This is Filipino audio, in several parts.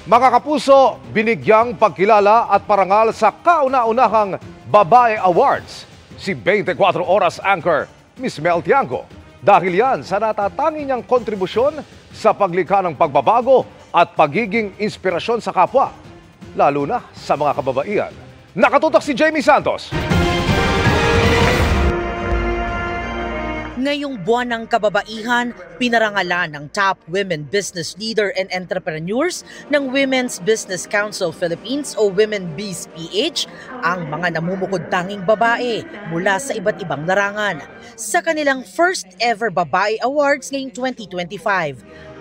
Mga kapuso, binigyang pagkilala at parangal sa kauna-unahang Babae Awards si 24 Oras anchor Miss Mel Tiangco. Dahil yan sa natatangi niyang kontribusyon sa paglikha ng pagbabago at pagiging inspirasyon sa kapwa, lalo na sa mga kababaihan. Nakatutok si Jamie Santos. Ngayong buwan ng kababaihan, pinarangalan ng top women business leader and entrepreneurs ng Women's Business Council Philippines o Women Biz PH ang mga namumukod-tanging babae mula sa iba't ibang larangan. Sa kanilang first ever Babae Awards ngayong 2025,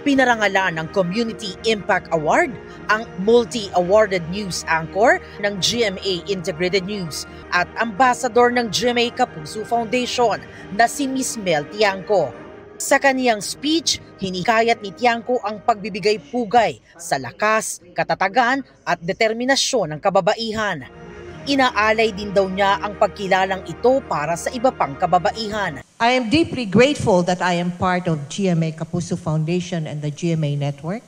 pinarangalan ng Community Impact Award ang multi-awarded news anchor ng GMA Integrated News at ambassador ng GMA Kapuso Foundation na si Miss Mel Tiangco. Sa kaniyang speech, hinikayat ni Tiangco ang pagbibigay pugay sa lakas, katatagan at determinasyon ng kababaihan. Inaalay din daw niya ang pagkilalang ito para sa iba pang kababaihan. I am deeply grateful that I am part of GMA Kapuso Foundation and the GMA Network,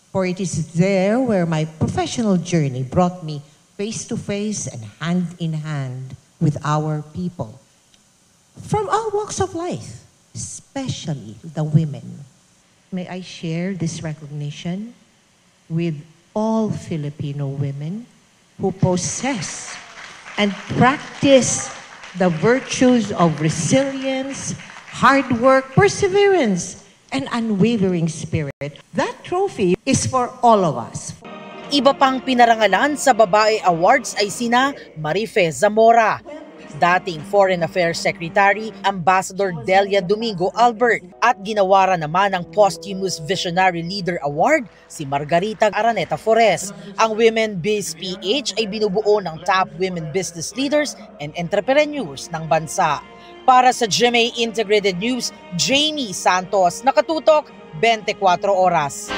for it is there where my professional journey brought me face to face and hand in hand with our people from all walks of life, especially the women. May I share this recognition with all Filipino women who possess and practice the virtues of resilience, hard work, perseverance, and unwavering spirit. That trophy is for all of us. Iba pang pinarangalan sa Babae Awards ay sina Marife Zamora, dating Foreign Affairs Secretary Ambassador Delia Domingo Albert, at ginawara naman ng Posthumous Visionary Leader Award si Margarita Araneta Forres. Ang Women Biz PH ay binubuo ng top women business leaders and entrepreneurs ng bansa. Para sa GMA Integrated News, Jamie Santos, nakatutok 24 Oras.